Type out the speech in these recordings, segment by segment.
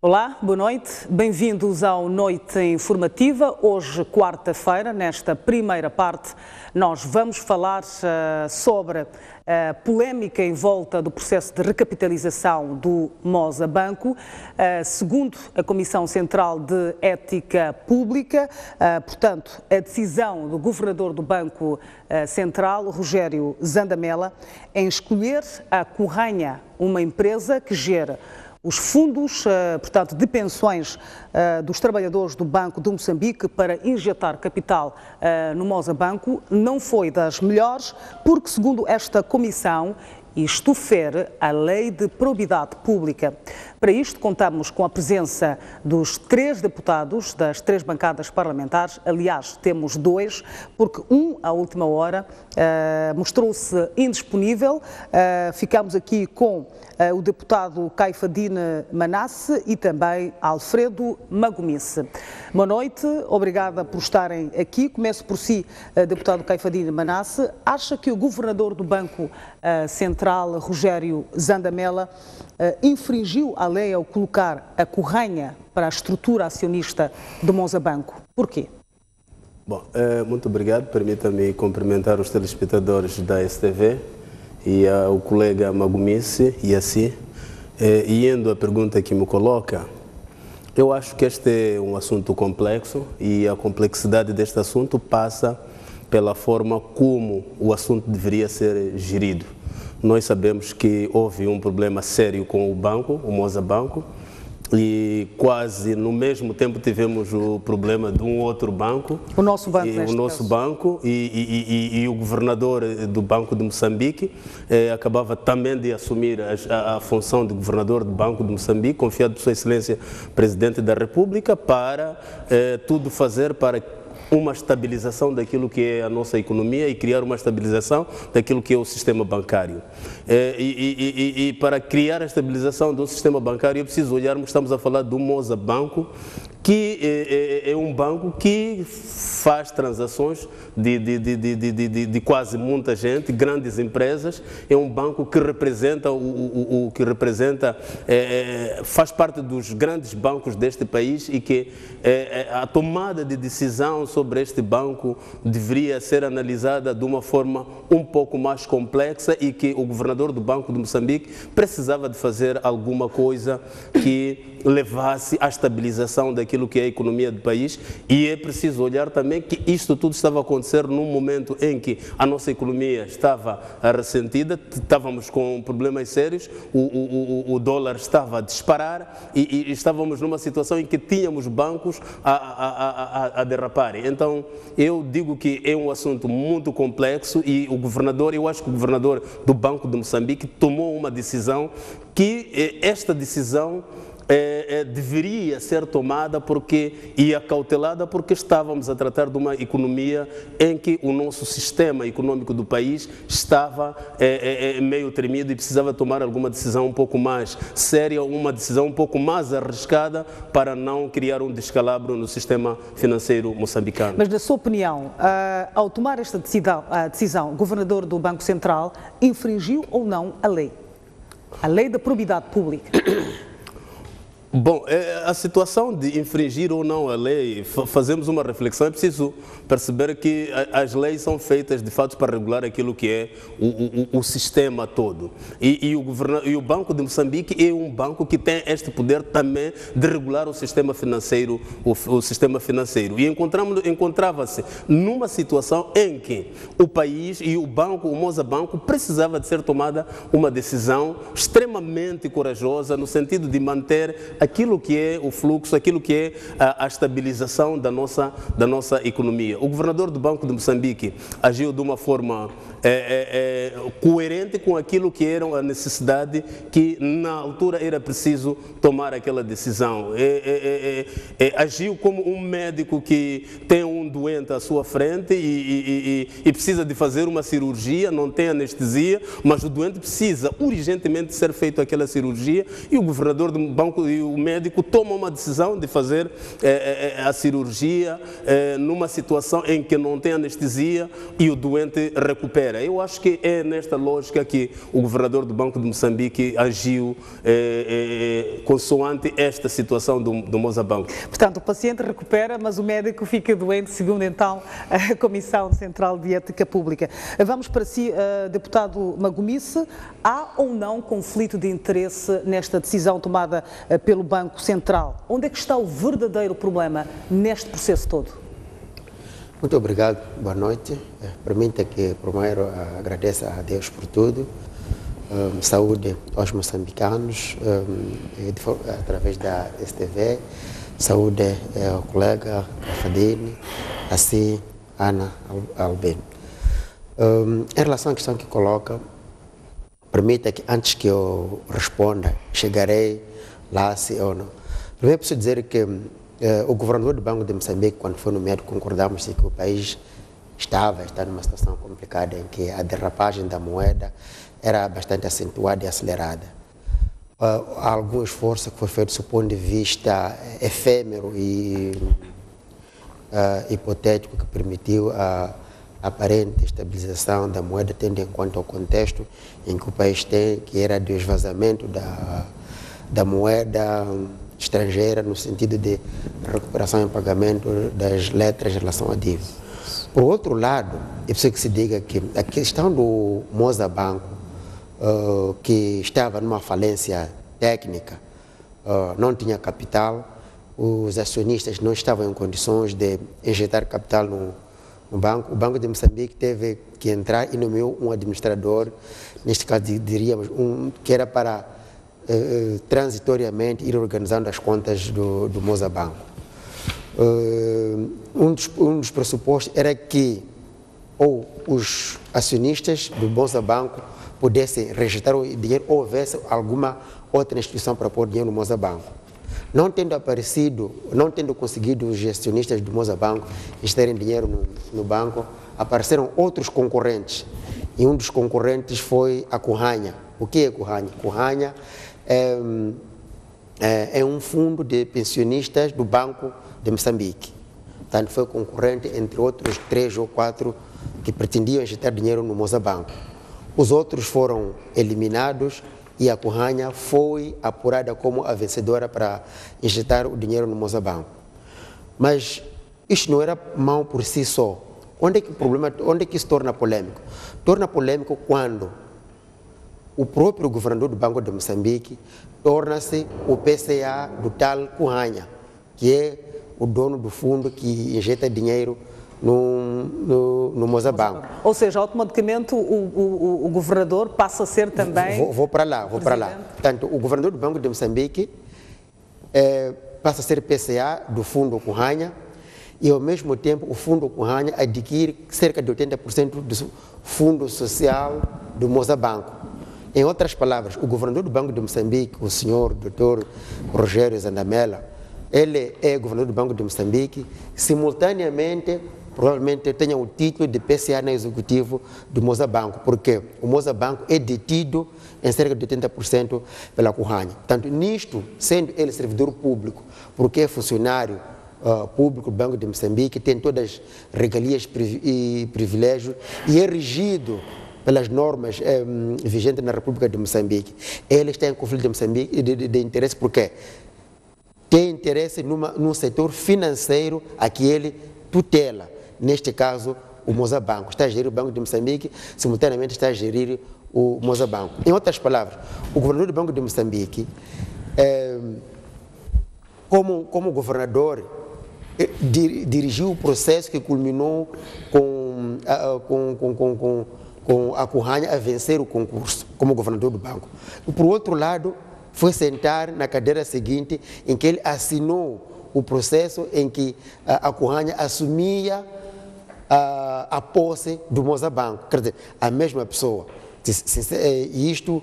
Olá, boa noite. Bem-vindos ao Noite Informativa. Hoje, quarta-feira, nesta primeira parte, nós vamos falar sobre a polémica em volta do processo de recapitalização do Mosa Banco. Segundo a Comissão Central de Ética Pública, portanto, a decisão do governador do Banco Central, Rogério Zandamela, em escolher a Correnha, uma empresa que gera os fundos, portanto, de pensões dos trabalhadores do Banco de Moçambique para injetar capital no Mosa Banco, não foi das melhores, porque, segundo esta comissão, isto fere a Lei de Probidade Pública. Para isto, contamos com a presença dos 3 deputados das 3 bancadas parlamentares. Aliás, temos 2, porque à última hora, mostrou-se indisponível. Ficamos aqui com o deputado Caifadine Manasse e também Alfredo Magomice. Boa noite, obrigada por estarem aqui. Começo por si, deputado Caifadine Manasse. Acha que o governador do Banco Central, Rogério Zandamela, infringiu a lei ao colocar a Correnha para a estrutura acionista do Mosa Banco? Porquê? Bom, muito obrigado. Permita-me cumprimentar os telespectadores da STV e ao colega Magomice e assim. Indo à pergunta que me coloca, eu acho que este é um assunto complexo e a complexidade deste assunto passa pela forma como o assunto deveria ser gerido. Nós sabemos que houve um problema sério com o banco, o Mosa Banco, e quase no mesmo tempo tivemos o problema de um outro banco. O nosso banco, e o governador do Banco de Moçambique acabava também de assumir a função de governador do Banco de Moçambique, confiado por Sua Excelência Presidente da República, para tudo fazer para uma estabilização daquilo que é a nossa economia e criar uma estabilização daquilo que é o sistema bancário. E para criar a estabilização do sistema bancário é preciso olharmos, estamos a falar do Mosa Banco, que é um banco que faz transações de quase muita gente, grandes empresas. É um banco que representa faz parte dos grandes bancos deste país e que a tomada de decisão sobre este banco deveria ser analisada de uma forma um pouco mais complexa e que o governador do Banco de Moçambique precisava de fazer alguma coisa que levasse à estabilização daquilo que é a economia do país. E é preciso olhar também que isto tudo estava a acontecer num momento em que a nossa economia estava ressentida, estávamos com problemas sérios, o dólar estava a disparar e estávamos numa situação em que tínhamos bancos a derraparem. Então, eu digo que é um assunto muito complexo e eu acho que o governador do Banco de Moçambique tomou uma decisão que esta decisão deveria ser tomada e acautelada porque estávamos a tratar de uma economia em que o nosso sistema econômico do país estava meio tremido e precisava tomar alguma decisão um pouco mais séria, uma decisão um pouco mais arriscada para não criar um descalabro no sistema financeiro moçambicano. Mas, na sua opinião, ao tomar esta decisão, o governador do Banco Central infringiu ou não a lei? A lei da probidade pública? Bom, a situação de infringir ou não a lei, fazemos uma reflexão, é preciso perceber que as leis são feitas de fato para regular aquilo que é o sistema todo. E o Banco de Moçambique é um banco que tem este poder também de regular o sistema financeiro, o sistema financeiro. E encontrava-se numa situação em que o país e o Mosa Banco precisava de ser tomada uma decisão extremamente corajosa no sentido de manter aquilo que é o fluxo, aquilo que é a estabilização da nossa economia. O governador do Banco de Moçambique agiu de uma forma coerente com aquilo que era a necessidade que na altura era preciso tomar aquela decisão. Agiu como um médico que tem um doente à sua frente e precisa de fazer uma cirurgia, não tem anestesia, mas o doente precisa urgentemente ser feito aquela cirurgia e o governador do banco e o médico toma uma decisão de fazer a cirurgia numa situação em que não tem anestesia e o doente recupera. Eu acho que é nesta lógica que o governador do Banco de Moçambique agiu consoante esta situação do Mozabanco. Portanto, o paciente recupera, mas o médico fica doente, segundo então a Comissão Central de Ética Pública. Vamos para si, deputado Magomice, há ou não conflito de interesse nesta decisão tomada pelo Banco Central? Onde é que está o verdadeiro problema neste processo todo? Muito obrigado, boa noite. Permita que primeiro agradeça a Deus por tudo. Saúde aos moçambicanos, através da STV, saúde ao colega Fadini, assim Ana Albino. Em relação à questão que coloca, permita que antes que eu responda, chegarei lá se ou não. Primeiro preciso dizer que o governador do Banco de Moçambique, quando foi nomeado, concordamos que o país está numa situação complicada em que a derrapagem da moeda era bastante acentuada e acelerada. Há algum esforço que foi feito do ponto de vista efêmero e hipotético que permitiu a aparente estabilização da moeda, tendo em conta o contexto em que o país tem, que era do esvaziamento da moeda estrangeira, no sentido de recuperação e pagamento das letras em relação à dívida. Por outro lado, é preciso que se diga que a questão do Mozabanco, que estava numa falência técnica, não tinha capital, os acionistas não estavam em condições de injetar capital no banco. O Banco de Moçambique teve que entrar e nomeou um administrador, neste caso diríamos, que era para transitoriamente ir organizando as contas do Mozabanco. Um dos pressupostos era que ou os acionistas do Mozabanco pudessem rejeitar o dinheiro ou houvesse alguma outra instituição para pôr dinheiro no Mozabanco. Não tendo conseguido os acionistas do Mozabanco extraírem dinheiro no banco, apareceram outros concorrentes. E um dos concorrentes foi a Corranha. O que é Corranha? Corranha é um fundo de pensionistas do Banco de Moçambique. Portanto, foi concorrente entre outros 3 ou 4 que pretendiam injetar dinheiro no Mozabanco. Os outros foram eliminados e a Corranha foi apurada como a vencedora para injetar o dinheiro no Mozabanco. Mas isto não era mau por si só. Onde é que isso torna polêmico? Torna polêmico quando o próprio governador do Banco de Moçambique torna-se o PCA do tal Corranha, que é o dono do fundo que injeta dinheiro no Mozabanco. Ou seja, automaticamente o governador passa a ser também... Vou para lá. Portanto, o governador do Banco de Moçambique passa a ser PCA do fundo Corranha e, ao mesmo tempo, o fundo Corranha adquire cerca de 80% do fundo social do Mozabanco. Em outras palavras, o governador do Banco de Moçambique, o senhor Dr. Rogério Zandamela, ele é governador do Banco de Moçambique, simultaneamente, provavelmente tenha o título de PCA no executivo do Mozabanco, porque o Mozabanco é detido em cerca de 80% pela Corranha. Portanto, nisto, sendo ele servidor público, porque é funcionário público do Banco de Moçambique, tem todas as regalias e privilégios e é regido pelas normas vigentes na República de Moçambique. Ele está em conflito de interesse porque tem interesse num setor financeiro a que ele tutela. Neste caso, o Mozabanco. Está a gerir o Banco de Moçambique, simultaneamente está a gerir o Mozabanco. Em outras palavras, o governador do Banco de Moçambique, como governador, dirigiu o processo que culminou com a Corranha a vencer o concurso como governador do banco. E, por outro lado, foi sentar na cadeira seguinte em que ele assinou o processo em que a Corranha assumia a posse do Mozabanco, quer dizer, a mesma pessoa. E isto,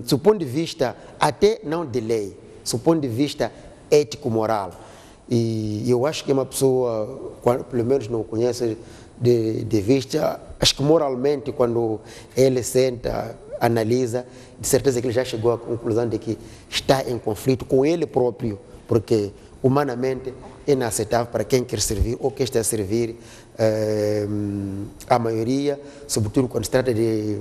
do ponto de vista, até não de lei, do ponto de vista ético-moral. E eu acho que é uma pessoa, pelo menos não conhece de vista, acho que moralmente, quando ele senta analisa, de certeza que ele já chegou à conclusão de que está em conflito com ele próprio, porque humanamente é inaceitável para quem quer servir ou quer estar a servir a maioria, sobretudo quando se trata de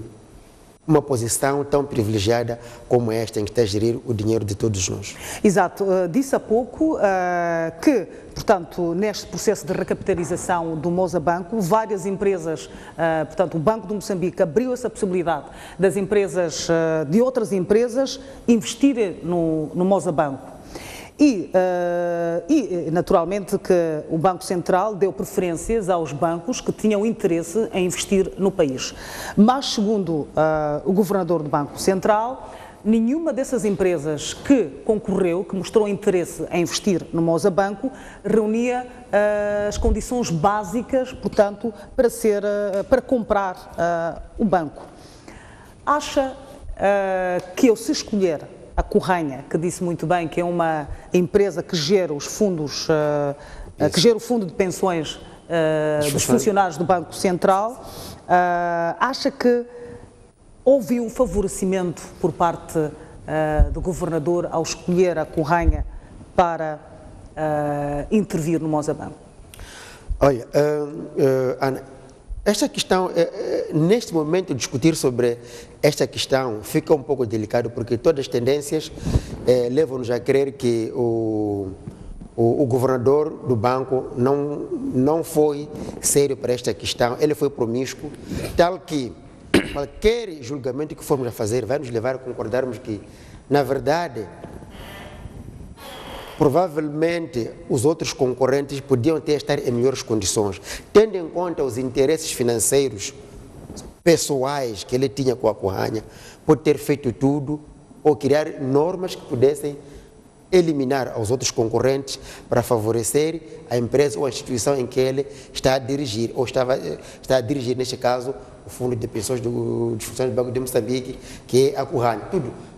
uma posição tão privilegiada como esta, em que está a gerir o dinheiro de todos nós. Exato. Disse há pouco que, portanto, neste processo de recapitalização do Mosabanco, várias empresas, portanto, o Banco de Moçambique abriu essa possibilidade das empresas, de outras empresas, investirem no Mosabanco. E, naturalmente, que o Banco Central deu preferências aos bancos que tinham interesse em investir no país. Mas, segundo o governador do Banco Central, nenhuma dessas empresas que concorreu, que mostrou interesse em investir no Mosabanco, reunia as condições básicas, portanto, para comprar o banco. Acha que, eu se escolher a Corranha, que disse muito bem que é uma empresa que gera os fundos, que gera o fundo de pensões dos funcionários do Banco Central, acha que houve um favorecimento por parte do governador ao escolher a Corranha para intervir no Mosabanco? Olha, Ana, esta questão, neste momento, discutir sobre esta questão fica um pouco delicado, porque todas as tendências levam-nos a crer que o governador do banco não foi sério para esta questão, ele foi promíscuo, tal que qualquer julgamento que formos a fazer vai nos levar a concordarmos que, na verdade, provavelmente os outros concorrentes podiam estar em melhores condições, tendo em conta os interesses financeiros pessoais que ele tinha com a Corranha, pode ter feito tudo ou criar normas que pudessem eliminar os outros concorrentes para favorecer a empresa ou a instituição em que ele está a dirigir, ou está a dirigir, neste caso, o Fundo de Pensões dos Funcionários do Banco de Moçambique, que é a Corranha.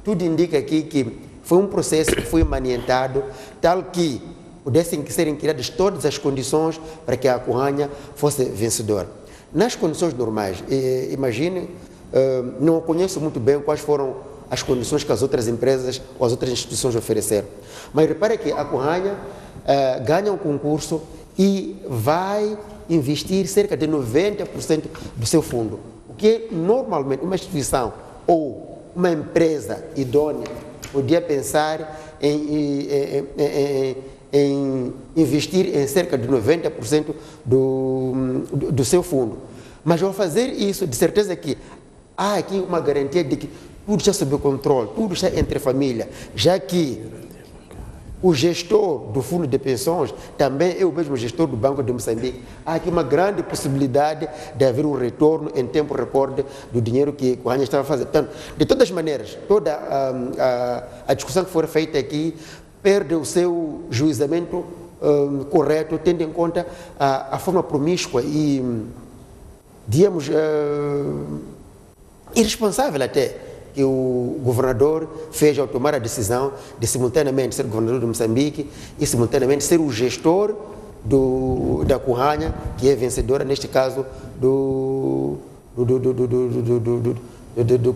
Tudo indica aqui que foi um processo que foi manientado, tal que pudessem serem criadas todas as condições para que a Corranha fosse vencedora. Nas condições normais, imagine, não conheço muito bem quais foram as condições que as outras empresas ou as outras instituições ofereceram, mas repare que a Corranha ganha um concurso e vai investir cerca de 90% do seu fundo, o que normalmente uma instituição ou uma empresa idônea podia pensar em investir em cerca de 90% do seu fundo. Mas ao fazer isso, de certeza que há aqui uma garantia de que tudo está sob controle, tudo está entre a família, já que o gestor do fundo de pensões também é o mesmo gestor do Banco de Moçambique. Há aqui uma grande possibilidade de haver um retorno em tempo recorde do dinheiro que a Corranha estava fazendo. Portanto, de todas as maneiras, toda a discussão que for feita aqui perde o seu juizamento correto, tendo em conta a forma promíscua e, digamos, irresponsável até, que o governador fez ao tomar a decisão de simultaneamente ser governador de Moçambique e simultaneamente ser o gestor da Corranha, que é vencedora, neste caso, do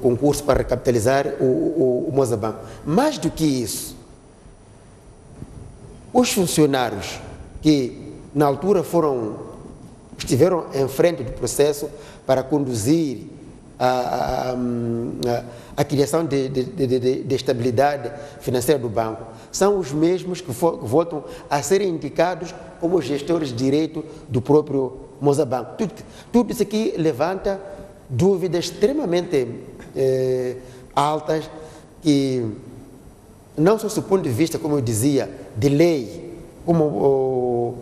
concurso para recapitalizar o Mosabanco. Mais do que isso, os funcionários que na altura estiveram em frente do processo para conduzir a criação de estabilidade financeira do banco são os mesmos que voltam a serem indicados como gestores de direito do próprio Mosabanco. Tudo isso aqui levanta dúvidas extremamente altas que, não só do ponto de vista, como eu dizia, de lei, como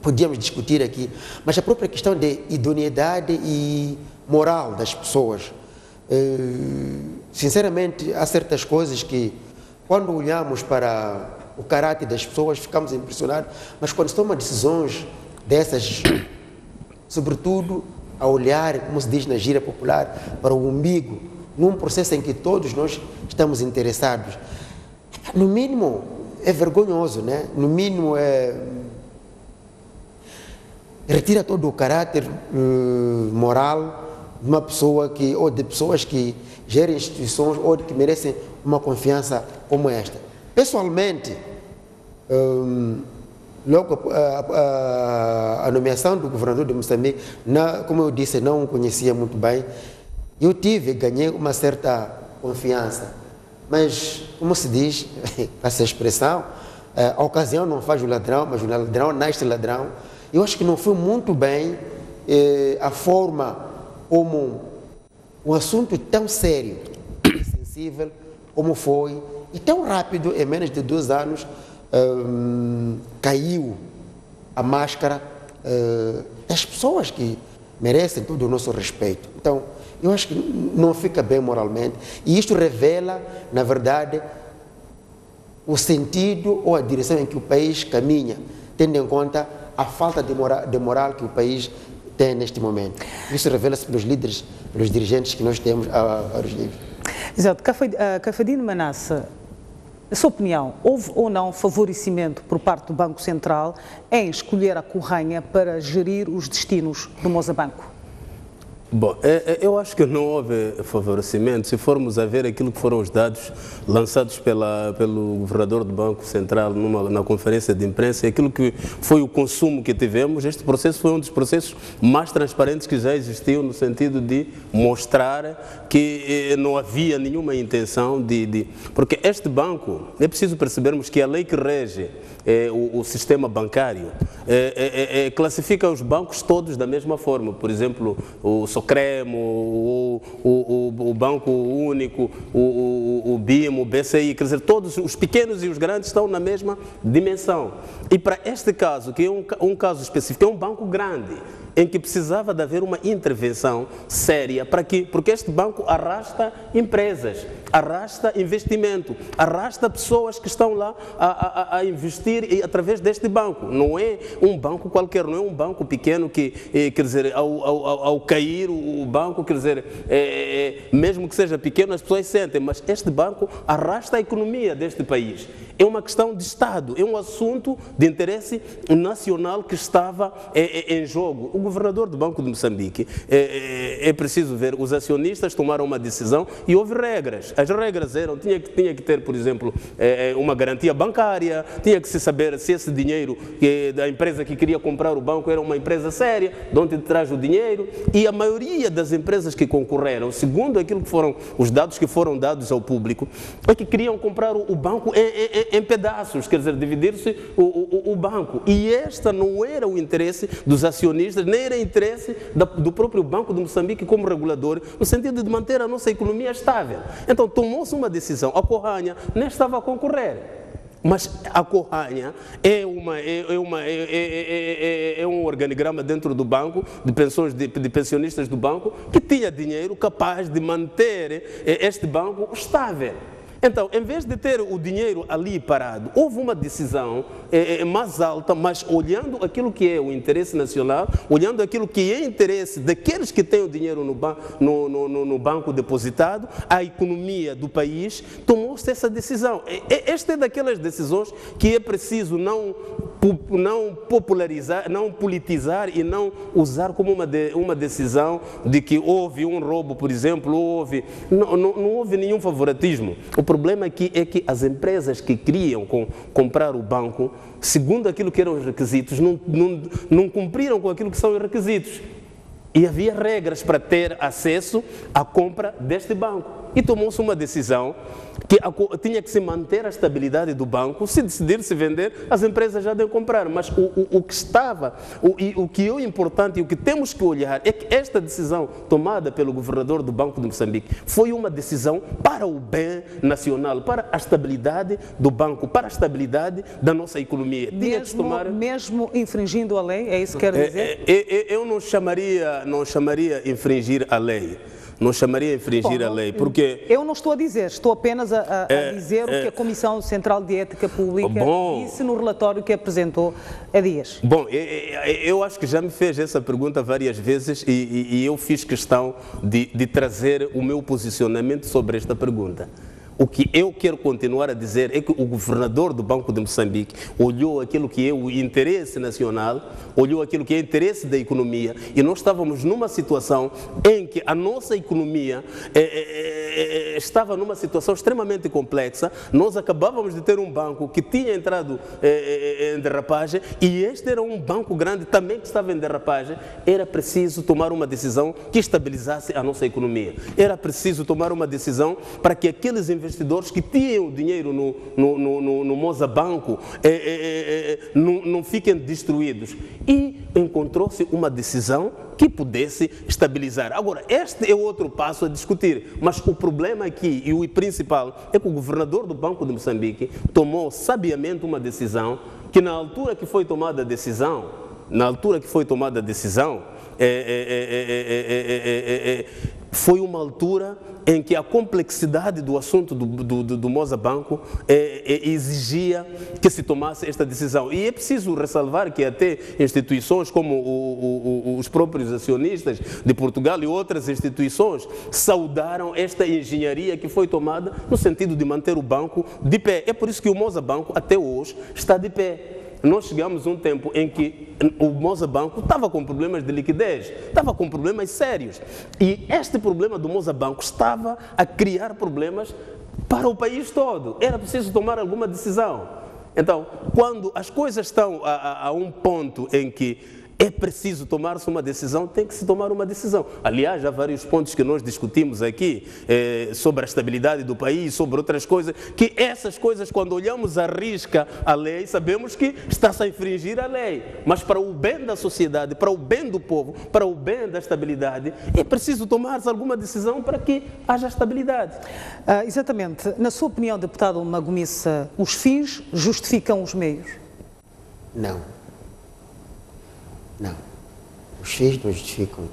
podíamos discutir aqui, mas a própria questão de idoneidade e moral das pessoas. Sinceramente, há certas coisas que, quando olhamos para o caráter das pessoas, ficamos impressionados, mas quando se tomam decisões dessas, sobretudo a olhar, como se diz na gíria popular, para o umbigo, num processo em que todos nós estamos interessados, no mínimo é vergonhoso, né? No mínimo retira todo o caráter moral de uma pessoa ou de pessoas que gerem instituições ou que merecem uma confiança como esta. Pessoalmente, logo a nomeação do governador de Moçambique, como eu disse, não o conhecia muito bem. Eu ganhei uma certa confiança, mas, como se diz, essa expressão, a ocasião não faz o ladrão, mas o ladrão nasce ladrão. Eu acho que não foi muito bem a forma como um assunto tão sério e sensível como foi, e tão rápido, em menos de 2 anos, caiu a máscara das pessoas que merecem todo o nosso respeito. Então, eu acho que não fica bem moralmente, e isto revela, na verdade, o sentido ou a direção em que o país caminha, tendo em conta a falta de moral que o país tem neste momento. Isso revela-se pelos líderes, pelos dirigentes que nós temos a vários níveis. Exato. Cafadine Manassa, na sua opinião, houve ou não favorecimento por parte do Banco Central em escolher a Corranha para gerir os destinos do Moçambique? Bom, eu acho que não houve favorecimento. Se formos a ver aquilo que foram os dados lançados pelo governador do Banco Central na conferência de imprensa, aquilo que foi o consumo que tivemos, este processo foi um dos processos mais transparentes que já existiu, no sentido de mostrar que não havia nenhuma intenção Porque este banco, é preciso percebermos que a lei que rege o sistema bancário classifica os bancos todos da mesma forma. Por exemplo, o Socremo, o Banco Único, o BIM, o BCI, quer dizer, todos os pequenos e os grandes estão na mesma dimensão. E para este caso, que é um caso específico, é um banco grande, em que precisava de haver uma intervenção séria. Para quê? Porque este banco arrasta empresas, arrasta investimento, arrasta pessoas que estão lá a investir através deste banco. Não é um banco qualquer, não é um banco pequeno que, quer dizer, ao cair o banco, quer dizer, mesmo que seja pequeno, as pessoas sentem, mas este banco arrasta a economia deste país. É uma questão de Estado, é um assunto de interesse nacional que estava em jogo. O governador do Banco de Moçambique, é preciso ver, os acionistas tomaram uma decisão e houve regras. As regras eram, tinha que ter, por exemplo, uma garantia bancária, tinha que se saber se esse dinheiro da empresa que queria comprar o banco era uma empresa séria, de onde traz o dinheiro, e a maioria das empresas que concorreram, segundo aquilo que foram os dados que foram dados ao público, é que queriam comprar o banco em pedaços, quer dizer, dividir-se o banco. E este não era o interesse dos acionistas, nem era o interesse do próprio Banco de Moçambique como regulador, no sentido de manter a nossa economia estável. Então tomou-se uma decisão. A Corranha nem estava a concorrer. Mas a Corranha é um organigrama dentro do banco, de pensões de pensionistas do banco, que tinha dinheiro capaz de manter este banco estável. Então, em vez de ter o dinheiro ali parado, houve uma decisão mais alta, mas olhando aquilo que é o interesse nacional, olhando aquilo que é interesse daqueles que têm o dinheiro no banco depositado, a economia do país, tomou-se essa decisão. Esta é daquelas decisões que é preciso não popularizar, não politizar e não usar como uma decisão de que houve um roubo, por exemplo, não houve nenhum favoritismo. O problema aqui é que as empresas que queriam comprar o banco, segundo aquilo que eram os requisitos, não cumpriram com aquilo que são os requisitos. E havia regras para ter acesso à compra deste banco. E tomou-se uma decisão que tinha que se manter a estabilidade do banco. Se decidir se vender, as empresas já devem comprar. Mas o que é importante e o que temos que olhar é que esta decisão tomada pelo governador do Banco de Moçambique foi uma decisão para o bem nacional, para a estabilidade do banco, para a estabilidade da nossa economia. Mesmo infringindo a lei, é isso que quer dizer? Eu não chamaria infringir a lei. Não chamaria infringir a lei, porque... Eu não estou a dizer, estou apenas a dizer o que a Comissão Central de Ética Pública disse no relatório que apresentou há dias. Bom, eu acho que já me fez essa pergunta várias vezes e eu fiz questão de trazer o meu posicionamento sobre esta pergunta. O que eu quero continuar a dizer é que o governador do Banco de Moçambique olhou aquilo que é o interesse nacional, olhou aquilo que é o interesse da economia, e nós estávamos numa situação em que a nossa economia estava numa situação extremamente complexa. Nós acabávamos de ter um banco que tinha entrado em derrapagem, e este era um banco grande também que estava em derrapagem. Era preciso tomar uma decisão que estabilizasse a nossa economia. Era preciso tomar uma decisão para que aqueles investidores que tinham dinheiro no Mozabanco não fiquem destruídos. E encontrou-se uma decisão que pudesse estabilizar. Agora, este é outro passo a discutir, mas o problema aqui, e o principal, é que o governador do Banco de Moçambique tomou sabiamente uma decisão que, na altura que foi tomada a decisão, foi uma altura em que a complexidade do assunto do Mozabanco exigia que se tomasse esta decisão. E é preciso ressalvar que até instituições como os próprios acionistas de Portugal e outras instituições saudaram esta engenharia que foi tomada no sentido de manter o banco de pé. É por isso que o Mozabanco até hoje está de pé. Nós chegamos a um tempo em que o Mozabanco estava com problemas de liquidez, estava com problemas sérios. E este problema do Mozabanco estava a criar problemas para o país todo. Era preciso tomar alguma decisão. Então, quando as coisas estão a um ponto em que é preciso tomar-se uma decisão, tem que se tomar uma decisão. Aliás, há vários pontos que nós discutimos aqui sobre a estabilidade do país, sobre outras coisas, que essas coisas, quando olhamos à risca a lei, sabemos que está-se a infringir a lei. Mas para o bem da sociedade, para o bem do povo, para o bem da estabilidade, é preciso tomar-se alguma decisão para que haja estabilidade. Exatamente. Na sua opinião, deputado Magomissa, os fins justificam os meios? Não. Não, os fins não justificam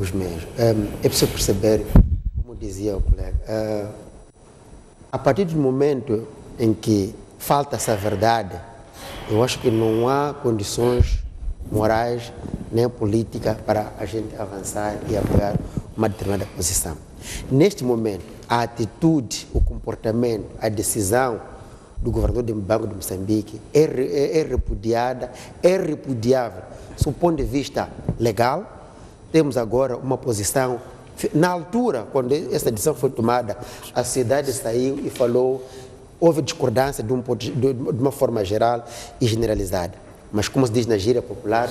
os meios. É preciso perceber, como dizia o colega, a partir do momento em que falta essa verdade, eu acho que não há condições morais nem políticas para a gente avançar e apoiar uma determinada posição. Neste momento, a atitude, o comportamento, a decisão do governador do Banco de Moçambique é repudiada, é repudiável. Do ponto de vista legal, temos agora uma posição. Na altura, quando essa decisão foi tomada, a sociedade saiu e falou, houve discordância de uma forma geral e generalizada. Mas, como se diz na gíria popular,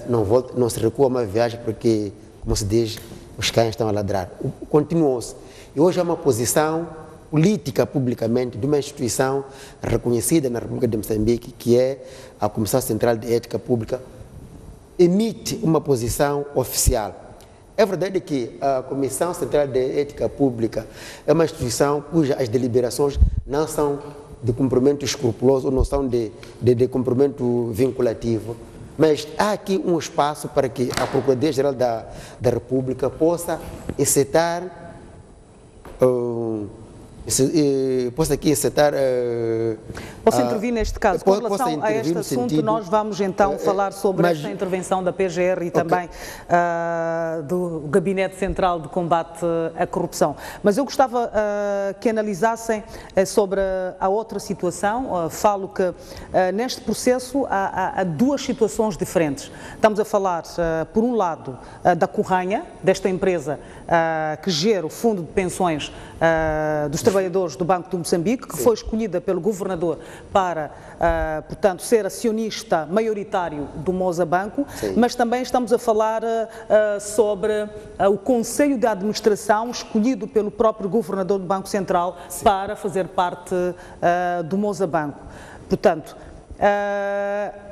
não se recua uma viagem porque, como se diz, os cães estão a ladrar. Continuou-se. E hoje é uma posição política publicamente de uma instituição reconhecida na República de Moçambique, que é a Comissão Central de Ética Pública, emite uma posição oficial. É verdade que a Comissão Central de Ética Pública é uma instituição cujas as deliberações não são de cumprimento escrupuloso ou não são de cumprimento vinculativo, mas há aqui um espaço para que a Procuradoria-Geral da República possa incitar posso aqui incitar... Posso intervir neste caso? Com relação a este assunto, nós vamos então falar sobre esta intervenção da PGR e também do Gabinete Central de Combate à Corrupção. Mas eu gostava que analisassem sobre a outra situação. Falo que neste processo há duas situações diferentes. Estamos a falar, por um lado, da Corranha, desta empresa que gera o Fundo de Pensões dos Trabalhadores do Banco de Moçambique, que foi escolhida pelo governador para, portanto, ser acionista maioritário do Mozabanco, mas também estamos a falar sobre o Conselho de Administração escolhido pelo próprio governador do Banco Central para fazer parte do Mozabanco. Portanto,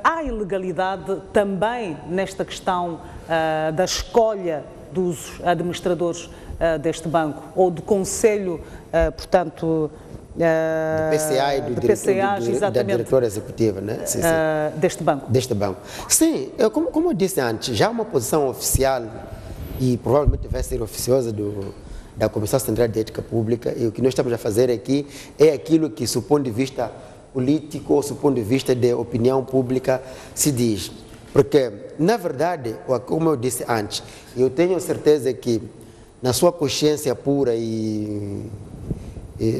há ilegalidade também nesta questão da escolha dos administradores deste banco, ou do Conselho, portanto... do PCA e da diretora executiva, né? Sim. Deste banco. Deste banco. Sim, como eu disse antes, já há uma posição oficial e provavelmente vai ser oficiosa da Comissão Central de Ética Pública, e o que nós estamos a fazer aqui é aquilo que, do ponto de vista político ou do ponto de vista de opinião pública, se diz. Porque, na verdade, como eu disse antes, eu tenho certeza que na sua consciência pura e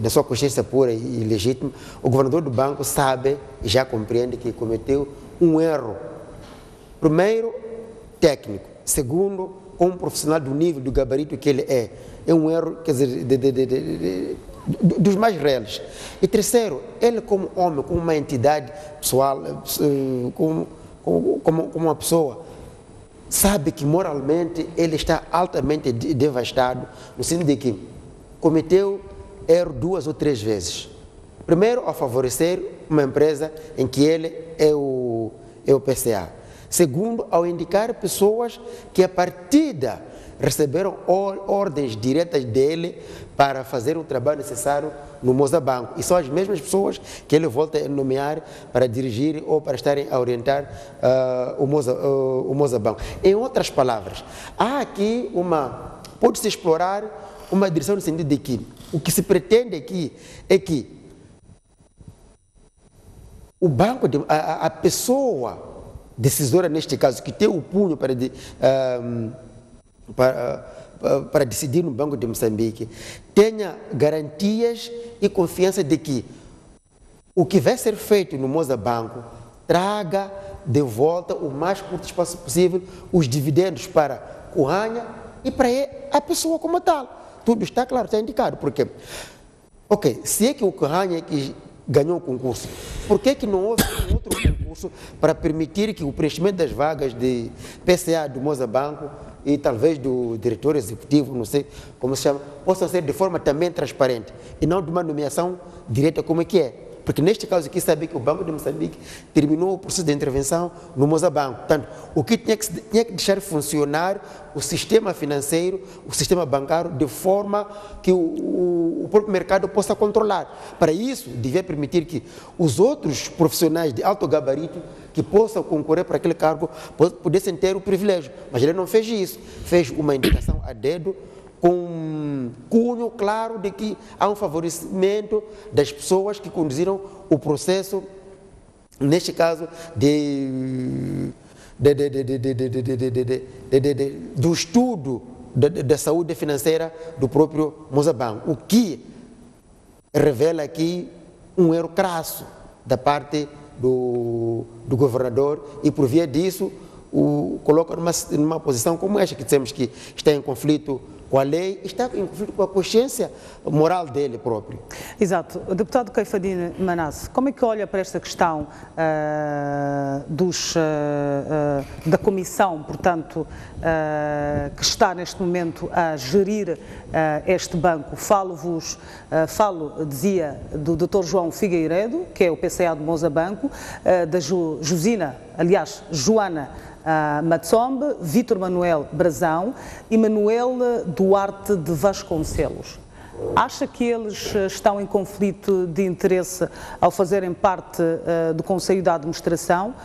na sua consciência pura e legítima, o governador do banco sabe e já compreende que cometeu um erro. Primeiro, técnico. Segundo, como profissional do nível, do gabarito que ele é. É um erro, quer dizer, dos mais reais. E terceiro, ele como homem, como uma entidade pessoal, como uma pessoa, sabe que moralmente ele está altamente devastado, no sentido de que cometeu erro 2 ou 3 vezes. Primeiro, ao favorecer uma empresa em que ele é o PCA. Segundo, ao indicar pessoas que a partida receberam ordens diretas dele para fazer o trabalho necessário no Mozabanco. E são as mesmas pessoas que ele volta a nomear para dirigir ou para estarem a orientar o Mozabanco. Em outras palavras, há aqui pode-se explorar uma direção no sentido de que o que se pretende aqui é que o banco, a pessoa decisora neste caso, que tem o punho para decidir no Banco de Moçambique, tenha garantias e confiança de que o que vai ser feito no Mozabanco traga de volta o mais curto espaço possível os dividendos para Curanha e para a pessoa como tal. Tudo está claro, está indicado. Porque, se é que o Curanha é que ganhou o concurso, por que não houve outro concurso para permitir que o preenchimento das vagas de PCA do Mozabanco e talvez do diretor executivo, não sei como se chama, possam ser de forma também transparente e não de uma nomeação direta como é que é? Porque neste caso aqui sabe que o Banco de Moçambique terminou o processo de intervenção no Mozabanco. Portanto, o que tinha que deixar funcionar o sistema financeiro, o sistema bancário, de forma que o próprio mercado possa controlar. Para isso, devia permitir que os outros profissionais de alto gabarito que possam concorrer para aquele cargo pudessem ter o privilégio. Mas ele não fez isso. Fez uma indicação a dedo, com cunho claro de que há um favorecimento das pessoas que conduziram o processo, neste caso, do estudo da saúde financeira do próprio Mozabanco, o que revela aqui um erro crasso da parte do governador e, por via disso, o coloca numa posição como esta, que dizemos que está em conflito com a lei, está em conflito com a consciência moral dele próprio. Exato. O deputado Caifadine Manasse, como é que olha para esta questão da comissão, portanto, que está neste momento a gerir este banco? Dizia, do Dr. João Figueiredo, que é o PCA do Mozabanco, da Joana Matsombe, Vítor Manuel Brazão e Manuel Duarte de Vasconcelos. Acha que eles estão em conflito de interesse ao fazerem parte do Conselho de Administração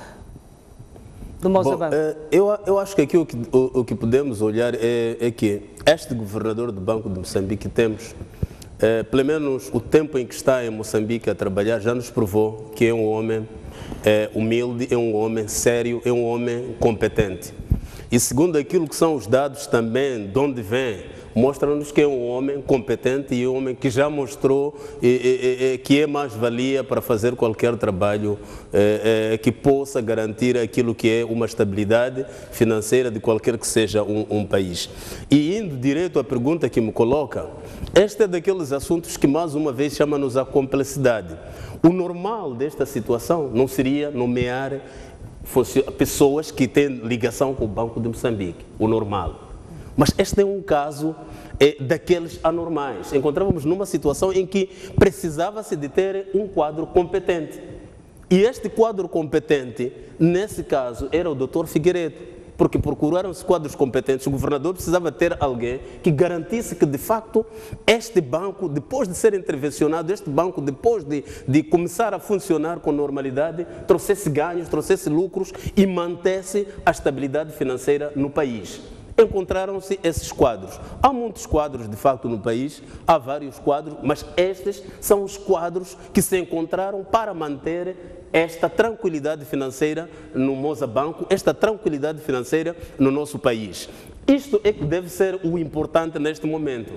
do Mozabanco? Eu acho que aqui o que podemos olhar é que este governador do Banco de Moçambique temos, pelo menos o tempo em que está em Moçambique a trabalhar, já nos provou que é um homem humilde, é um homem sério, é um homem competente. E segundo aquilo que são os dados também, de onde vem, mostra-nos que é um homem competente e um homem que já mostrou que é mais-valia para fazer qualquer trabalho que possa garantir aquilo que é uma estabilidade financeira de qualquer que seja um país. E indo direto à pergunta que me coloca, este é daqueles assuntos que mais uma vez chama-nos à complexidade. O normal desta situação não seria nomear pessoas que têm ligação com o Banco de Moçambique, o normal. Mas este é um caso daqueles anormais. Encontrávamos numa situação em que precisava-se de ter um quadro competente. E este quadro competente, nesse caso, era o Dr. Figueiredo. Porque procuraram-se quadros competentes, o governador precisava ter alguém que garantisse que, de facto, este banco, depois de ser intervencionado, este banco, depois de começar a funcionar com normalidade, trouxesse ganhos, trouxesse lucros e mantesse a estabilidade financeira no país. Encontraram-se esses quadros. Há muitos quadros, de facto, no país, há vários quadros, mas estes são os quadros que se encontraram para manter esta tranquilidade financeira no Mozabanco, esta tranquilidade financeira no nosso país. Isto é que deve ser o importante neste momento.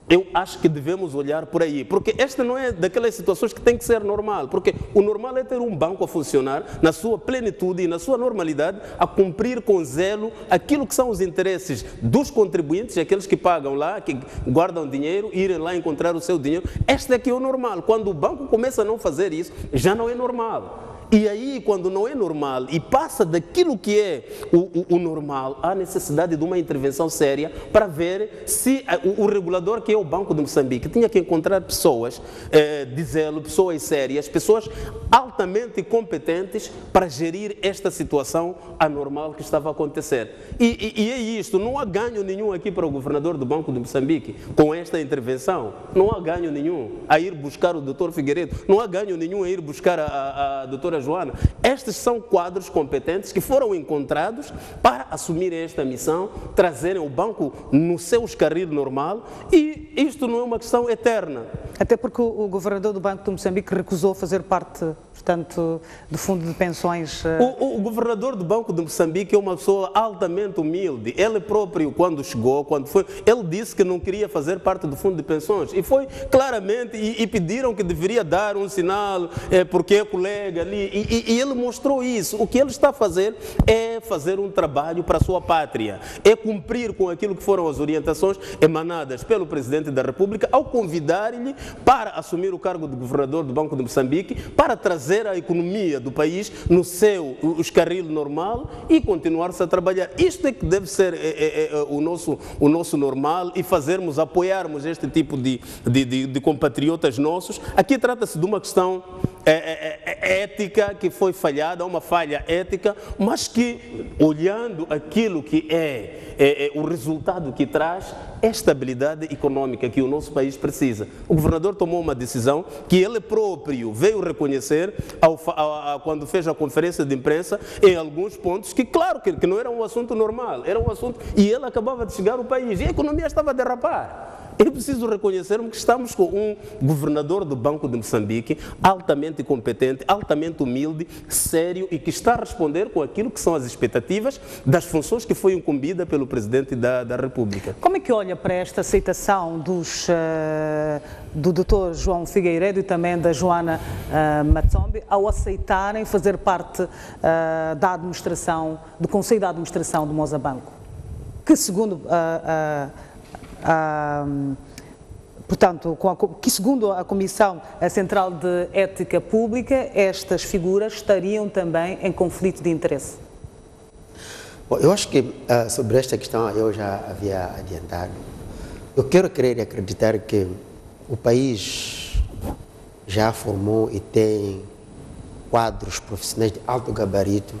Eu acho que devemos olhar por aí, porque esta não é daquelas situações que tem que ser normal, porque o normal é ter um banco a funcionar na sua plenitude e na sua normalidade, a cumprir com zelo aquilo que são os interesses dos contribuintes, aqueles que pagam lá, que guardam dinheiro, irem lá encontrar o seu dinheiro. Este é que é o normal. Quando o banco começa a não fazer isso, já não é normal. E aí, quando não é normal e passa daquilo que é o normal, há necessidade de uma intervenção séria para ver se o regulador, que é o Banco de Moçambique, tinha que encontrar pessoas de zelo, pessoas sérias, pessoas altamente competentes para gerir esta situação anormal que estava a acontecer. E é isto, não há ganho nenhum aqui para o governador do Banco de Moçambique com esta intervenção. Não há ganho nenhum a ir buscar o Dr. Figueiredo, não há ganho nenhum a ir buscar a doutora Joana. Estes são quadros competentes que foram encontrados para assumirem esta missão, trazerem o banco no seu carril normal, e isto não é uma questão eterna. Até porque o governador do Banco de Moçambique recusou fazer parte, portanto, do fundo de pensões. O governador do Banco de Moçambique é uma pessoa altamente humilde. Ele próprio, quando chegou, ele disse que não queria fazer parte do fundo de pensões. E foi claramente, e pediram que deveria dar um sinal, porque é colega ali. E ele mostrou isso. O que ele está a fazer é fazer um trabalho para a sua pátria. É cumprir com aquilo que foram as orientações emanadas pelo Presidente da República ao convidar-lhe para assumir o cargo de governador do Banco de Moçambique, para trazer a economia do país no seu carril normal e continuar-se a trabalhar. Isto é que deve ser o nosso normal, e apoiarmos este tipo de compatriotas nossos. Aqui trata-se de uma questão ética que foi falhada, uma falha ética, mas que, olhando aquilo que é o resultado que traz, é a estabilidade econômica que o nosso país precisa. O governador tomou uma decisão que ele próprio veio reconhecer quando fez a conferência de imprensa, em alguns pontos, que claro que não era um assunto normal, era um assunto, e ele acabava de chegar ao país e a economia estava a derrapar. É preciso reconhecermos que estamos com um governador do Banco de Moçambique altamente competente, altamente humilde, sério, e que está a responder com aquilo que são as expectativas das funções que foi incumbida pelo Presidente da República. Como é que olha para esta aceitação do Dr. João Figueiredo e também da Joana Matsombe ao aceitarem fazer parte da administração, do Conselho de Administração do Mozabanco, que segundo que segundo a Comissão Central de Ética Pública, estas figuras estariam também em conflito de interesse? Bom, eu acho que sobre esta questão eu já havia adiantado. Eu quero crer e acreditar que o país já formou e tem quadros profissionais de alto gabarito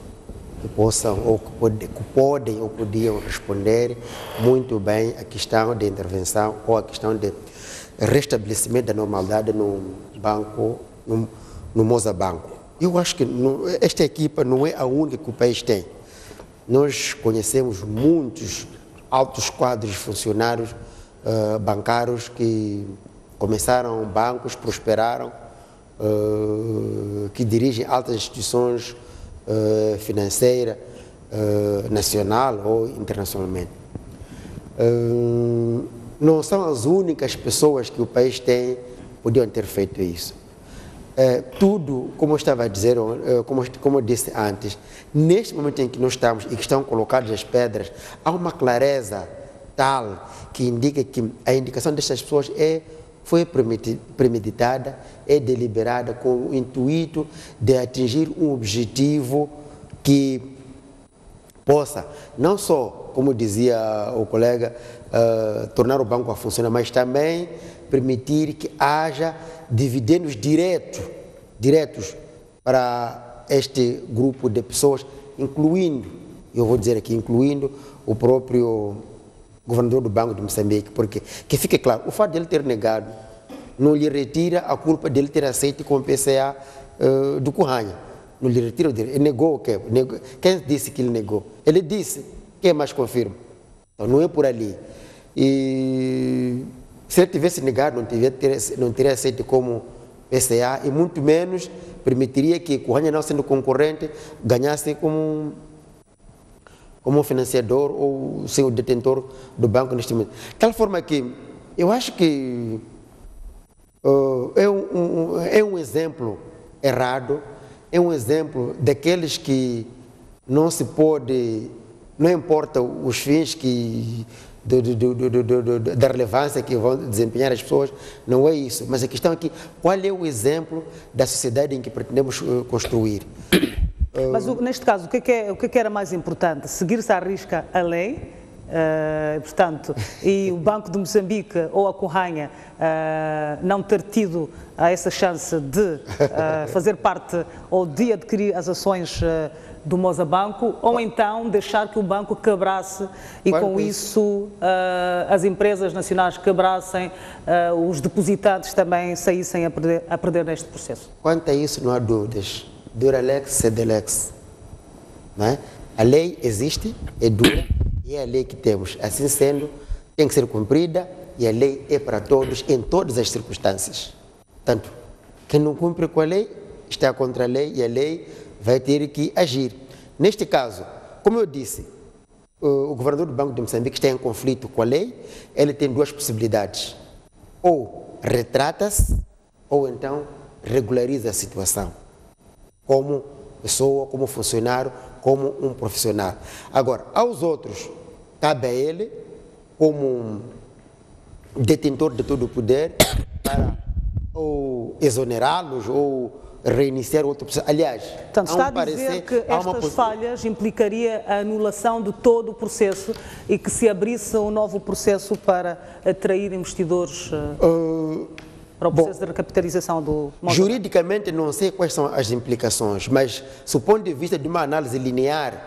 que possam ou que podem ou podiam responder muito bem à questão de intervenção ou à questão de restabelecimento da normalidade no banco, no Mozabanco. Eu acho que esta equipa não é a única que o país tem. Nós conhecemos muitos altos quadros de funcionários bancários que começaram bancos, prosperaram, que dirigem altas instituições financeira, nacional ou internacionalmente. Não são as únicas pessoas que o país tem podiam ter feito isso. Tudo, como eu estava a dizer, como eu disse antes, neste momento em que nós estamos e que estão colocadas as pedras, há uma clareza tal que indica que a indicação destas pessoas foi premeditada, é deliberada com o intuito de atingir um objetivo que possa, não só, como dizia o colega, tornar o banco a funcionar, mas também permitir que haja dividendos diretos para este grupo de pessoas, incluindo, eu vou dizer aqui, incluindo o próprio governador do Banco de Moçambique, porque, que fique claro, o fato de ele ter negado não lhe retira a culpa de ele ter aceito com o PCA do Curranha. Não lhe retira o direito. Ele negou o quê? Quem disse que ele negou? Ele disse. Quem mais confirma? Então, não é por ali. E se ele tivesse negado, não teria aceito como PCA e muito menos permitiria que Curranha, não sendo concorrente, ganhasse como financiador ou seu detentor do banco neste momento. De tal forma que Eu acho que é um exemplo errado, é um exemplo daqueles que não se pode, não importa os fins da relevância que vão desempenhar as pessoas, não é isso. Mas a questão é que qual é o exemplo da sociedade em que pretendemos construir? Mas neste caso, o que é que era mais importante? Seguir-se à risca a lei, portanto, e o Banco de Moçambique ou a Conhanha não ter tido essa chance de fazer parte ou de adquirir as ações do Mozabanco, ou então deixar que o banco quebrasse e com isso as empresas nacionais quebrassem, os depositantes também saíssem a perder neste processo? Quanto a isso não há dúvidas. Dura lex, sed lex. Não é? A lei existe, é dura, e é a lei que temos. Assim sendo, tem que ser cumprida, e a lei é para todos, em todas as circunstâncias. Portanto, quem não cumpre com a lei, está contra a lei, e a lei vai ter que agir. Neste caso, como eu disse, o governador do Banco de Moçambique está em conflito com a lei, ele tem duas possibilidades. Ou retrata-se, ou então regulariza a situação. Como pessoa, como funcionário, como um profissional. Agora, aos outros, cabe a ele, como detentor de todo o poder, para ou exonerá-los ou reiniciar outro processo. Aliás, portanto, está a dizer que estas falhas implicaria a anulação de todo o processo e que se abrisse um novo processo para atrair investidores para o processo de recapitalização do Mozabanco? Juridicamente não sei quais são as implicações, mas do ponto de vista de uma análise linear,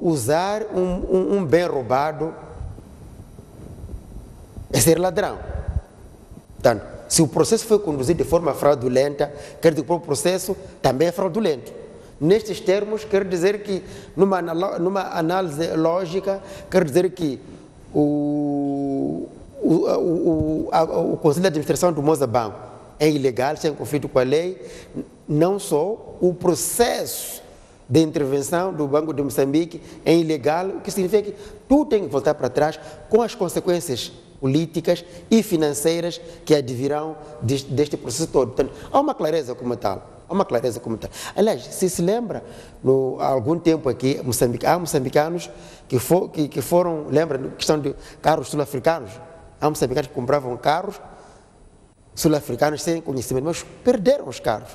usar um bem roubado é ser ladrão. Portanto, se o processo foi conduzido de forma fraudulenta, quer dizer que o próprio processo também é fraudulento. Nestes termos, quer dizer que, numa análise lógica, quer dizer que o Conselho de Administração do Mozabanco é ilegal, está em conflito com a lei, não só o processo de intervenção do Banco de Moçambique é ilegal, o que significa que tudo tem que voltar para trás com as consequências políticas e financeiras que advirão deste processo todo. Portanto, há uma clareza como tal. Aliás, se lembra, há algum tempo aqui, há moçambicanos que foram, lembra, questão de carros sul-africanos, há moçambicanos que compravam carros sul-africanos sem conhecimento, mas perderam os carros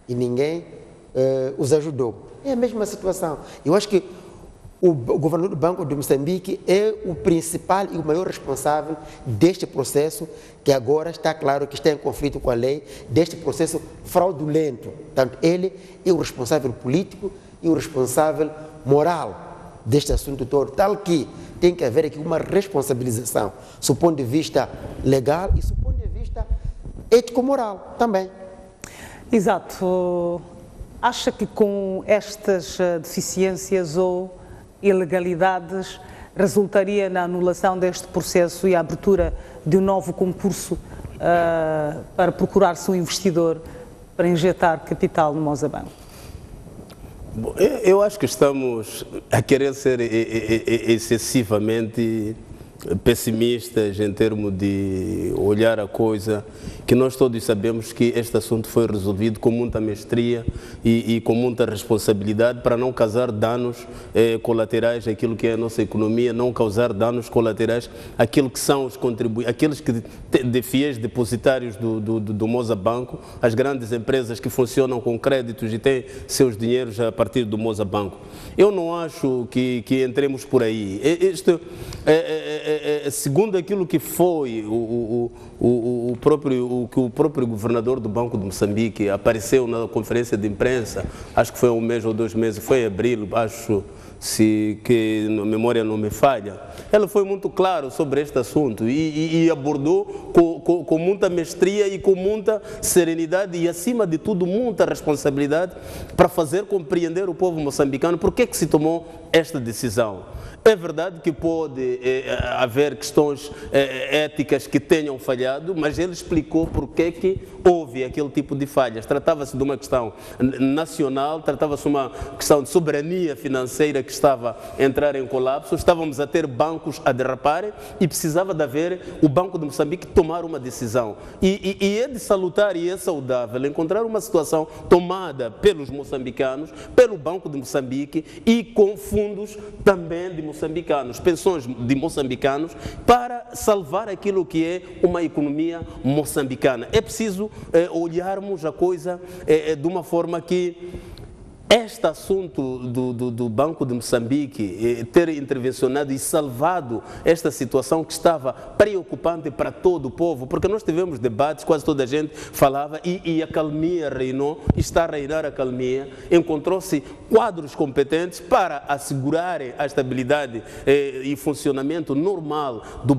e ninguém os ajudou. É a mesma situação. Eu acho que o governador do Banco de Moçambique é o principal e o maior responsável deste processo, que agora está claro que está em conflito com a lei, deste processo fraudulento. Portanto, ele é o responsável político e o responsável moral deste assunto todo, tal que tem que haver aqui uma responsabilização, do ponto de vista legal e do ponto de vista ético-moral também. Exato. Acha que com estas deficiências ou ilegalidades resultaria na anulação deste processo e a abertura de um novo concurso para procurar-se um investidor para injetar capital no Mozabanco? Bom, eu acho que estamos a querer ser excessivamente pessimistas em termos de olhar a coisa, que nós todos sabemos que este assunto foi resolvido com muita mestria e com muita responsabilidade para não causar danos colaterais àquilo que é a nossa economia, não causar danos colaterais àquilo que são os contribuintes, aqueles que de fiéis depositários do Mozabanco, as grandes empresas que funcionam com créditos e têm seus dinheiros a partir do Mozabanco. Eu não acho que entremos por aí. Segundo aquilo que foi o próprio governador do Banco de Moçambique apareceu na conferência de imprensa, acho que foi 1 mês ou 2 meses, foi em abril, acho, se que a memória não me falha, ele foi muito claro sobre este assunto e abordou com muita mestria e com muita serenidade e, acima de tudo, muita responsabilidade para fazer compreender o povo moçambicano por que se tomou esta decisão. É verdade que pode haver questões éticas que tenham falhado, mas ele explicou por que houve aquele tipo de falhas. Tratava-se de uma questão nacional, tratava-se de uma questão de soberania financeira que estava a entrar em colapso, estávamos a ter bancos a derraparem e precisava de haver o Banco de Moçambique tomar uma decisão. E é de salutar e é saudável encontrar uma situação tomada pelos moçambicanos, pelo Banco de Moçambique e com fundos também de moçambicanos, pensões de moçambicanos, para salvar aquilo que é uma economia moçambicana. É preciso olharmos a coisa de uma forma que este assunto do Banco de Moçambique ter intervencionado e salvado esta situação que estava preocupante para todo o povo, porque nós tivemos debates, quase toda a gente falava e a calmia reinou, está a reinar a calmia, encontrou-se quadros competentes para assegurarem a estabilidade e funcionamento normal do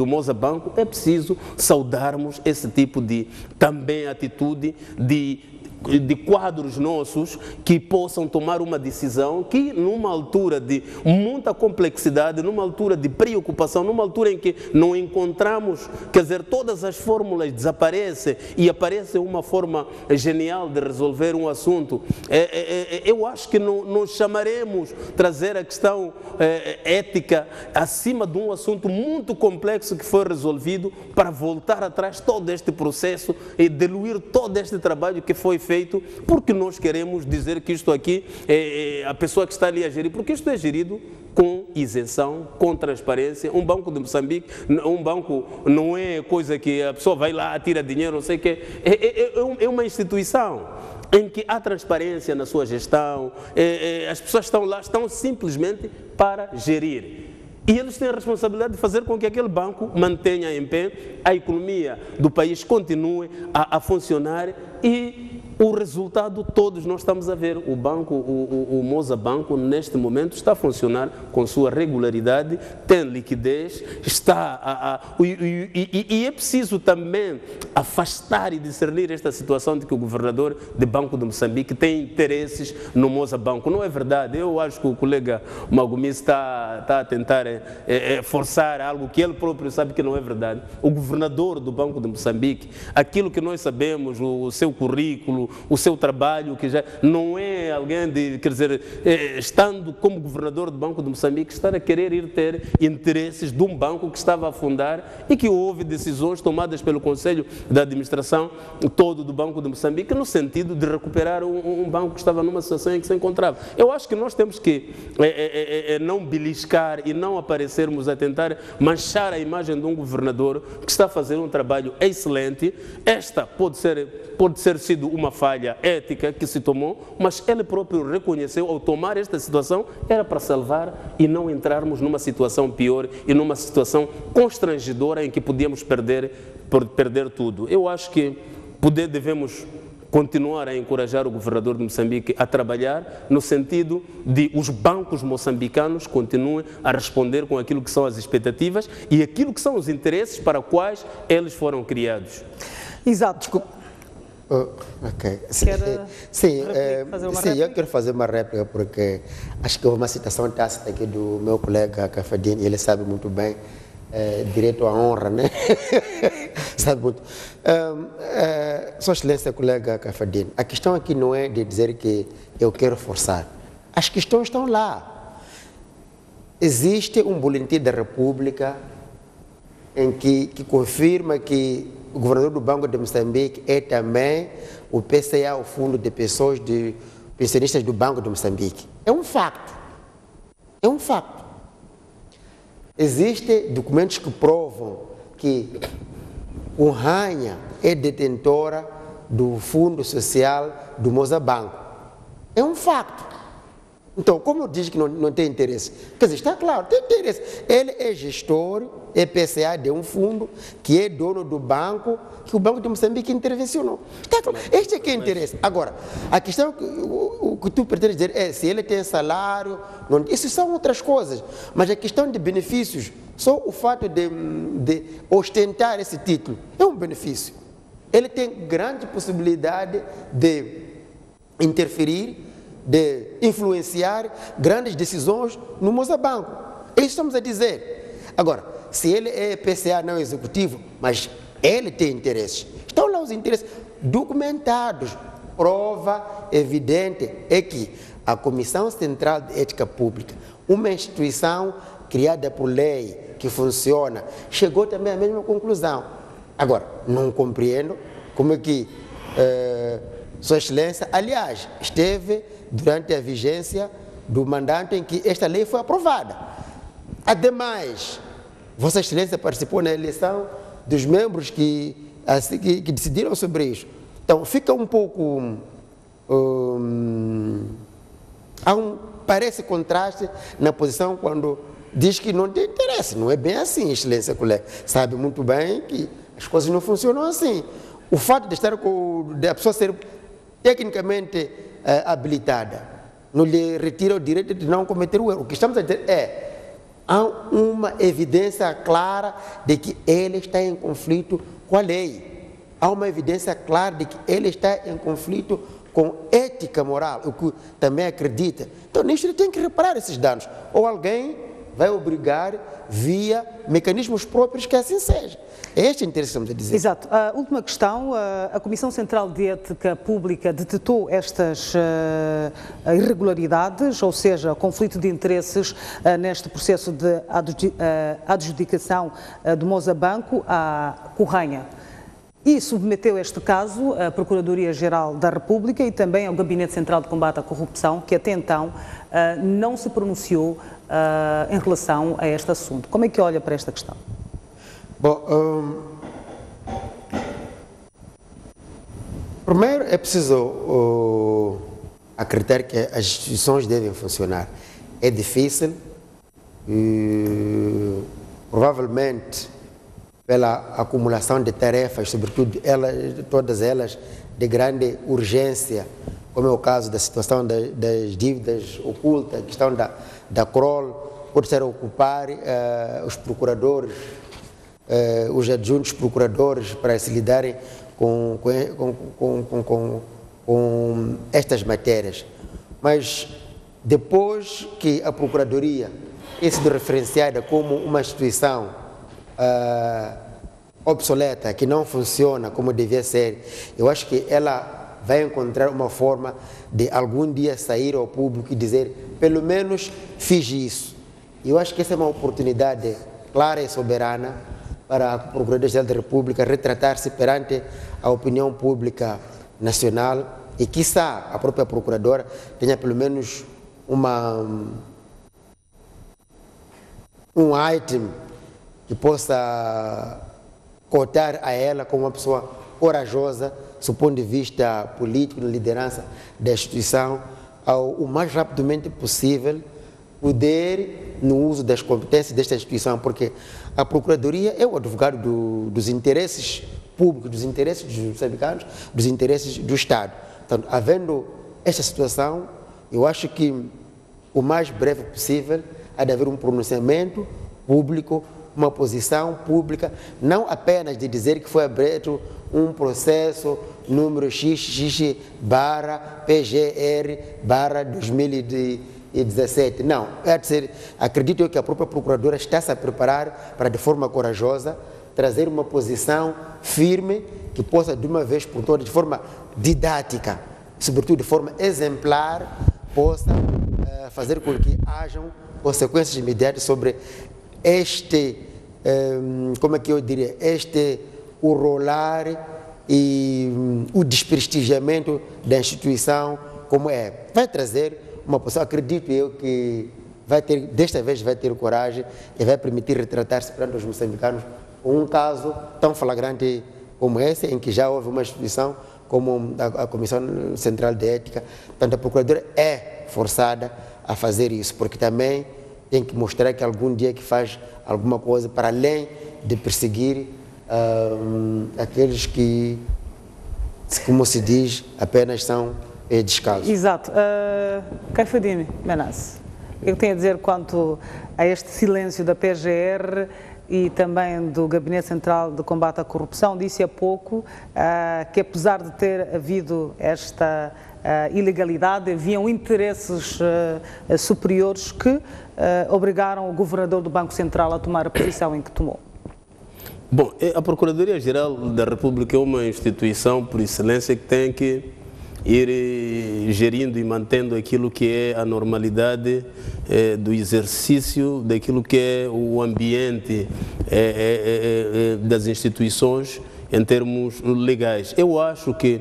Moçambique. É preciso saudarmos esse tipo de também atitude de quadros nossos que possam tomar uma decisão que, numa altura de muita complexidade, numa altura de preocupação, numa altura em que não encontramos, quer dizer, todas as fórmulas desaparecem e aparece uma forma genial de resolver um assunto, eu acho que não chamaremos trazer a questão ética acima de um assunto muito complexo que foi resolvido para voltar atrás todo este processo e diluir todo este trabalho que foi feito, porque nós queremos dizer que isto aqui é a pessoa que está ali a gerir, porque isto é gerido com isenção, com transparência. Um banco de Moçambique, um banco não é coisa que a pessoa vai lá, tira dinheiro, não sei o quê, é uma instituição em que há transparência na sua gestão, as pessoas estão lá, estão simplesmente para gerir. E eles têm a responsabilidade de fazer com que aquele banco mantenha em pé, a economia do país continue a funcionar e o resultado todos nós estamos a ver. O banco, o Moçambique, neste momento está a funcionar com sua regularidade, tem liquidez, e é preciso também afastar e discernir esta situação de que o governador do Banco de Moçambique tem interesses no Moçambique. Não é verdade. Eu acho que o colega Magomis está a tentar forçar algo que ele próprio sabe que não é verdade. O governador do Banco de Moçambique, aquilo que nós sabemos, o seu currículo, o seu trabalho, que já não é alguém de, quer dizer, estando como governador do Banco de Moçambique, estar a querer ir ter interesses de um banco que estava a fundar e que houve decisões tomadas pelo Conselho de Administração todo do Banco de Moçambique no sentido de recuperar um banco que estava numa situação em que se encontrava. Eu acho que nós temos que não beliscar e não aparecermos a tentar manchar a imagem de um governador que está a fazer um trabalho excelente. Esta pode ser sido uma falha ética que se tomou, mas ele próprio reconheceu ao tomar esta situação era para salvar e não entrarmos numa situação pior e numa situação constrangedora em que podíamos perder tudo. Eu acho que devemos continuar a encorajar o governador de Moçambique a trabalhar no sentido de os bancos moçambicanos continuem a responder com aquilo que são as expectativas e aquilo que são os interesses para quais eles foram criados. Exato. Ok. Sim, eu quero fazer uma réplica porque acho que houve uma citação tácita aqui do meu colega Cafadinho, ele sabe muito bem, direito à honra, né? Sabe muito. Sua Excelência, colega Cafadinho, a questão aqui não é de dizer que eu quero forçar. As questões estão lá. Existe um boletim da República em que confirma que o governador do Banco de Moçambique é também o PCA, o Fundo de Pessoas de Pensionistas do Banco de Moçambique. É um facto. É um facto. Existem documentos que provam que o Rainha é detentora do Fundo Social do Moçambique. É um facto. Então, como eu disse que não tem interesse? Quer dizer, está claro, tem interesse. Ele é gestor, é PCA de um fundo, que é dono do banco, que o Banco de Moçambique intervencionou. Está claro. Este é que é interesse. Agora, a questão, o que tu pretendes dizer é se ele tem salário, não, isso são outras coisas. Mas a questão de benefícios, só o fato de ostentar esse título é um benefício. Ele tem grande possibilidade de interferir, de influenciar grandes decisões no Moçambique. É isso que estamos a dizer. Agora, se ele é PCA não executivo, mas ele tem interesses, estão lá os interesses documentados. Prova evidente é que a Comissão Central de Ética Pública, uma instituição criada por lei, que funciona, chegou também à mesma conclusão. Agora, não compreendo como é que Sua Excelência, aliás, esteve durante a vigência do mandato em que esta lei foi aprovada. Ademais, Vossa Excelência participou na eleição dos membros que decidiram sobre isso. Então, fica um pouco... parece contraste na posição quando diz que não tem interesse. Não é bem assim, Excelência colega. Sabe muito bem que as coisas não funcionam assim. O fato de a pessoa ser tecnicamente habilitada não lhe retira o direito de não cometer o erro. O que estamos a dizer há uma evidência clara de que ele está em conflito com a lei. Há uma evidência clara de que ele está em conflito com ética moral, o que também acredita. Então, nisso ele tem que reparar esses danos. Ou alguém vai obrigar via mecanismos próprios que assim seja. É este o interesse que estamos a dizer. Exato. A última questão, a Comissão Central de Ética Pública detectou estas irregularidades, ou seja, conflito de interesses neste processo de adjudicação do Mosabanco à Correia. E submeteu este caso à Procuradoria-Geral da República e também ao Gabinete Central de Combate à Corrupção, que até então não se pronunciou em relação a este assunto. Como é que olha para esta questão? Bom, primeiro é preciso acreditar que as instituições devem funcionar. É difícil, provavelmente pela acumulação de tarefas, sobretudo todas elas de grande urgência, como é o caso da situação das dívidas ocultas, a questão da CROL, pode ser ocupar os procuradores, os adjuntos procuradores para se lidarem com estas matérias. Mas depois que a Procuradoria é sido referenciada como uma instituição obsoleta, que não funciona como devia ser, eu acho que ela vai encontrar uma forma de algum dia sair ao público e dizer, pelo menos fiz isso. Eu acho que essa é uma oportunidade clara e soberana para a Procuradoria-Geral da República retratar-se perante a opinião pública nacional e, quiçá, a própria Procuradora tenha pelo menos um item que possa cotar a ela como uma pessoa corajosa, do ponto de vista político, na liderança da instituição, o mais rapidamente possível poder, no uso das competências desta instituição, porque a Procuradoria é o advogado dos interesses públicos, dos interesses dos moçambicanos, dos interesses do Estado. Então, havendo esta situação, eu acho que o mais breve possível há de haver um pronunciamento público, uma posição pública, não apenas de dizer que foi aberto um processo número XX/PGR/2017. Não, é de ser, acredito eu que a própria Procuradora está-se a preparar para, de forma corajosa, trazer uma posição firme que possa, de uma vez por todas, de forma didática, sobretudo de forma exemplar, possa fazer com que hajam consequências imediatas sobre como é que eu diria, o rolar e o desprestigiamento da instituição, como é. Vai trazer uma posição, acredito eu que desta vez vai ter coragem e vai permitir retratar-se perante os moçambicanos um caso tão flagrante como esse, em que já houve uma instituição como a Comissão Central de Ética. Portanto, a Procuradora é forçada a fazer isso, porque também tem que mostrar que algum dia que faz alguma coisa para além de perseguir aqueles que, como se diz, apenas são descalços. Exato. Caifadine Menas, o que tem a dizer quanto a este silêncio da PGR e também do Gabinete Central de Combate à Corrupção? Disse há pouco que, apesar de ter havido esta ilegalidade, haviam interesses superiores que obrigaram o governador do Banco Central a tomar a posição em que tomou. Bom, a Procuradoria-Geral da República é uma instituição por excelência que tem que ir gerindo e mantendo aquilo que é a normalidade do exercício, daquilo que é o ambiente das instituições em termos legais. Eu acho que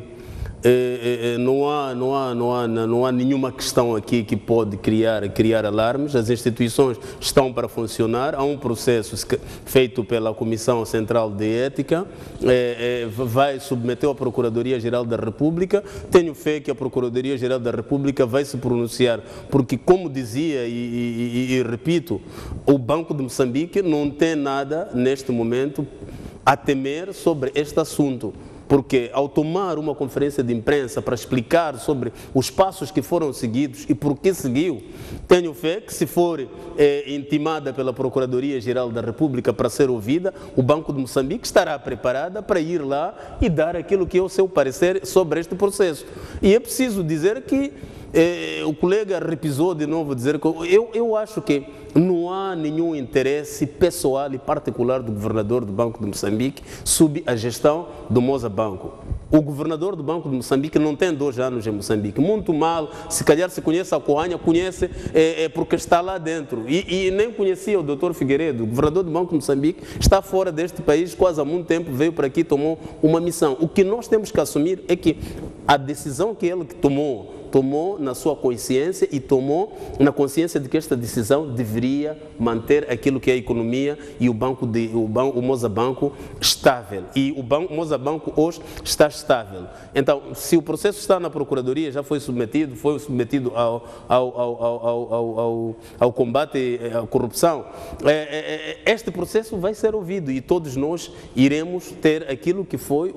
não há nenhuma questão aqui que pode criar alarmes. As instituições estão para funcionar. Há um processo feito pela Comissão Central de Ética, vai submeter à Procuradoria-Geral da República. Tenho fé que a Procuradoria-Geral da República vai se pronunciar, porque, como dizia e repito, o Banco de Moçambique não tem nada neste momento a temer sobre este assunto. Porque ao tomar uma conferência de imprensa para explicar sobre os passos que foram seguidos e por que seguiu, tenho fé que, se for intimada pela Procuradoria-Geral da República para ser ouvida, o Banco de Moçambique estará preparada para ir lá e dar aquilo que é o seu parecer sobre este processo. E é preciso dizer que o colega repisou de novo, dizer que eu acho que não há nenhum interesse pessoal e particular do governador do Banco de Moçambique sob a gestão do Moza Banco. O governador do Banco de Moçambique não tem 2 anos em Moçambique, muito mal, se calhar se conhece a Coanha, conhece porque está lá dentro. E nem conhecia o Dr. Figueiredo, o governador do Banco de Moçambique, está fora deste país quase há muito tempo, veio para aqui, tomou uma missão. O que nós temos que assumir é que a decisão que ele tomou na sua consciência e tomou na consciência de que esta decisão deveria manter aquilo que é a economia e o Moza Banco estável. E o Moza Banco hoje está estável. Então, se o processo está na Procuradoria, já foi submetido ao combate à corrupção, este processo vai ser ouvido e todos nós iremos ter aquilo que foi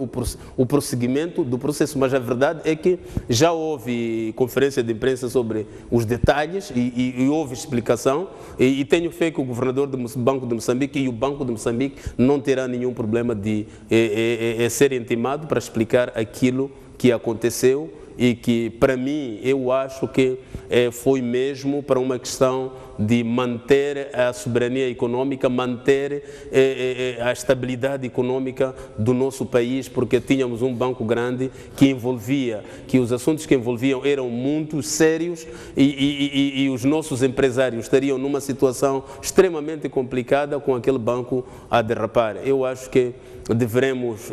o prosseguimento do processo. Mas a verdade é que já houve conferência de imprensa sobre os detalhes e houve explicação e tenho fé que o governador do Banco de Moçambique e o Banco de Moçambique não terá nenhum problema de ser intimado para explicar aquilo que aconteceu e que, para mim, eu acho que foi mesmo para uma questão de manter a soberania econômica, manter a estabilidade econômica do nosso país, porque tínhamos um banco grande que os assuntos que envolviam eram muito sérios e os nossos empresários estariam numa situação extremamente complicada com aquele banco a derrapar. Eu acho que devemos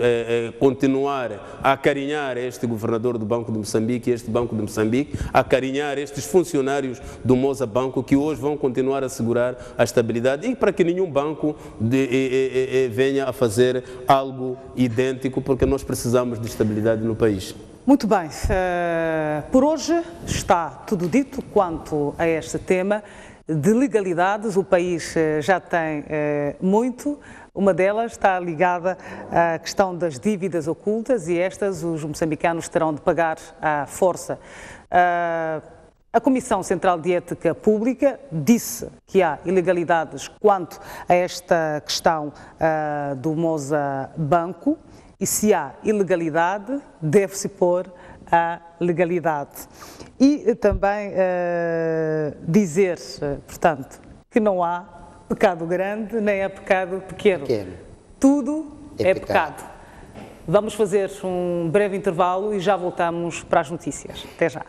continuar a acarinhar este governador do Banco de Moçambique, este Banco de Moçambique, a acarinhar estes funcionários do Moza Banco, que hoje vão continuar a assegurar a estabilidade e para que nenhum banco venha a fazer algo idêntico, porque nós precisamos de estabilidade no país. Muito bem, por hoje está tudo dito quanto a este tema. De legalidades, o país já tem muito. Uma delas está ligada à questão das dívidas ocultas e estas os moçambicanos terão de pagar à força. A Comissão Central de Ética Pública disse que há ilegalidades quanto a esta questão do Moza Banco e, se há ilegalidade, deve-se pôr a legalidade. E também dizer, portanto, que não há pecado grande nem há pecado pequeno. Tudo é pecado. Vamos fazer um breve intervalo e já voltamos para as notícias. Até já.